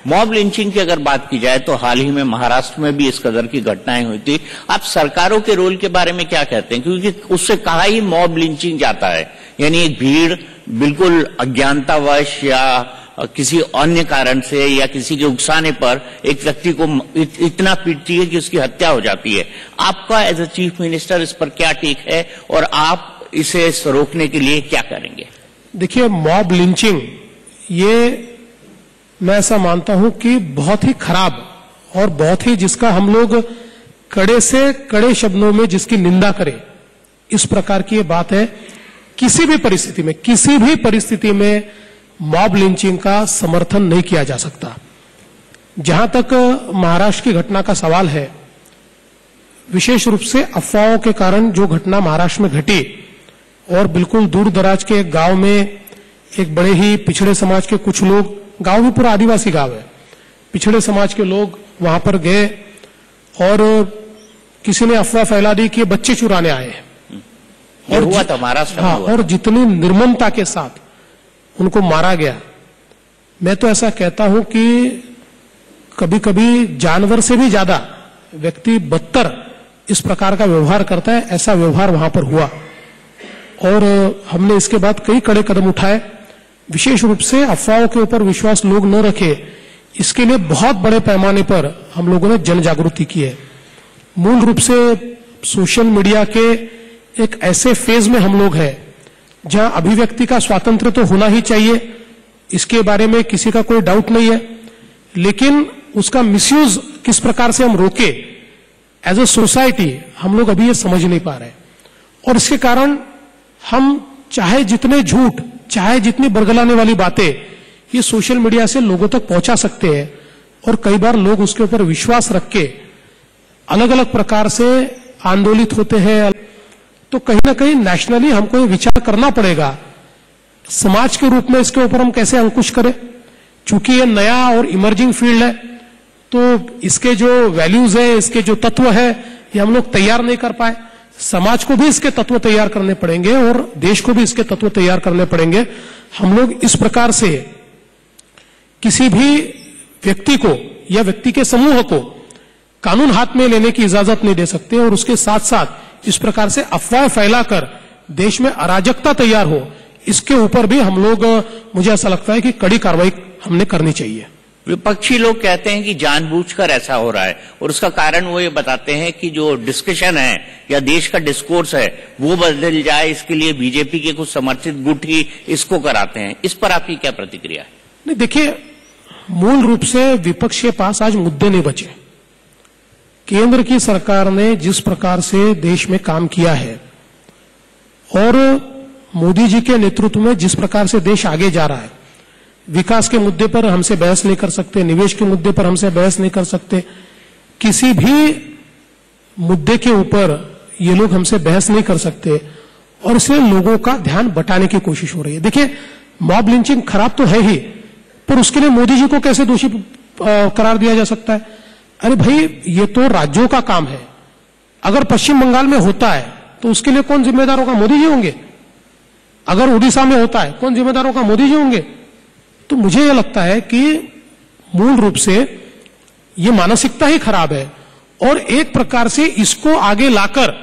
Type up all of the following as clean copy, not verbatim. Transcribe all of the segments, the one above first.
Mob lynching की अगर बात की जाए तो हाल ही में महाराष्ट्र में भी इस कदर की घटनाएं हुई थी। आप सरकारों के रोल के बारे में क्या कहते हैं, क्योंकि उससे कहा ही मॉब लिंचिंग जाता है, यानी एक भीड़ बिल्कुल अज्ञानतावश या किसी अन्य कारण से या किसी के उकसाने पर एक व्यक्ति को इतना पीटती है कि उसकी हत्या हो जाती है। आपका एज ए चीफ मिनिस्टर इस पर क्या टेक है और आप इसे रोकने के लिए क्या करेंगे? देखिए, मॉब लिंचिंग ये मैं ऐसा मानता हूं कि बहुत ही खराब और बहुत ही जिसका हम लोग कड़े से कड़े शब्दों में जिसकी निंदा करें, इस प्रकार की ये बात है। किसी भी परिस्थिति में मॉब लिंचिंग का समर्थन नहीं किया जा सकता। जहां तक महाराष्ट्र की घटना का सवाल है, विशेष रूप से अफवाहों के कारण जो घटना महाराष्ट्र में घटी और बिल्कुल दूर दराज के एक गांव में एक बड़े ही पिछड़े समाज के कुछ लोग, गांव भी पूरा आदिवासी गांव है, पिछड़े समाज के लोग वहां पर गए और किसी ने अफवाह फैला दी कि ये बच्चे चुराने आए हैं और हुआ था महाराष्ट्र में। हाँ, और जितनी निर्ममता के साथ उनको मारा गया। मैं तो ऐसा कहता हूं कि कभी कभी जानवर से भी ज्यादा व्यक्ति बदतर इस प्रकार का व्यवहार करता है। ऐसा व्यवहार वहां पर हुआ और हमने इसके बाद कई कड़े कदम उठाए। विशेष रूप से अफवाहों के ऊपर विश्वास लोग न रखे, इसके लिए बहुत बड़े पैमाने पर हम लोगों ने जन जागृति की है। मूल रूप से सोशल मीडिया के एक ऐसे फेज में हम लोग हैं जहां अभिव्यक्ति का स्वातंत्र्य तो होना ही चाहिए, इसके बारे में किसी का कोई डाउट नहीं है, लेकिन उसका मिसयूज किस प्रकार से हम रोके, एज ए सोसाइटी हम लोग अभी ये समझ नहीं पा रहे। और इसके कारण हम चाहे जितने झूठ, चाहे जितनी बरगलाने वाली बातें ये सोशल मीडिया से लोगों तक पहुंचा सकते हैं और कई बार लोग उसके ऊपर विश्वास रख के अलग अलग प्रकार से आंदोलित होते हैं। तो कहीं ना कहीं नेशनली हमको ये विचार करना पड़ेगा, समाज के रूप में इसके ऊपर हम कैसे अंकुश करें। चूंकि ये नया और इमर्जिंग फील्ड है, तो इसके जो वैल्यूज है, इसके जो तत्व है, ये हम लोग तैयार नहीं कर पाए। समाज को भी इसके तत्व तैयार करने पड़ेंगे और देश को भी इसके तत्व तैयार करने पड़ेंगे। हम लोग इस प्रकार से किसी भी व्यक्ति को या व्यक्ति के समूह को कानून हाथ में लेने की इजाजत नहीं दे सकते और उसके साथ साथ इस प्रकार से अफवाह फैलाकर देश में अराजकता तैयार हो, इसके ऊपर भी हम लोग, मुझे ऐसा लगता है कि कड़ी कार्रवाई हमने करनी चाहिए। विपक्षी लोग कहते हैं कि जानबूझकर ऐसा हो रहा है और उसका कारण वो ये बताते हैं कि जो डिस्कशन है या देश का डिस्कोर्स है वो बदल जाए, इसके लिए बीजेपी के कुछ समर्थित गुट ही इसको कराते हैं। इस पर आपकी क्या प्रतिक्रिया है? नहीं, देखिए, मूल रूप से विपक्ष के पास आज मुद्दे नहीं बचे। केंद्र की सरकार ने जिस प्रकार से देश में काम किया है और मोदी जी के नेतृत्व में जिस प्रकार से देश आगे जा रहा है, विकास के मुद्दे पर हमसे बहस नहीं कर सकते, निवेश के मुद्दे पर हमसे बहस नहीं कर सकते, किसी भी मुद्दे के ऊपर ये लोग हमसे बहस नहीं कर सकते और इससे लोगों का ध्यान बटाने की कोशिश हो रही है। देखिए, मॉब लिंचिंग खराब तो है ही, पर उसके लिए मोदी जी को कैसे दोषी करार दिया जा सकता है? अरे भाई, ये तो राज्यों का काम है। अगर पश्चिम बंगाल में होता है तो उसके लिए कौन जिम्मेदार होगा? मोदी जी होंगे। अगर उड़ीसा में होता है, कौन जिम्मेदार होगा? मोदी जी होंगे। तो मुझे यह लगता है कि मूल रूप से ये मानसिकता ही खराब है और एक प्रकार से इसको आगे लाकर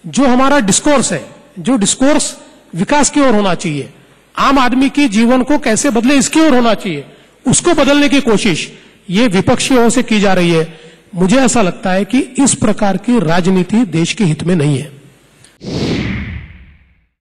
जो हमारा डिस्कोर्स है, जो डिस्कोर्स विकास की ओर होना चाहिए, आम आदमी के जीवन को कैसे बदले इसकी ओर होना चाहिए, उसको बदलने की कोशिश ये विपक्षी ओर से की जा रही है। मुझे ऐसा लगता है कि इस प्रकार की राजनीति देश के हित में नहीं है।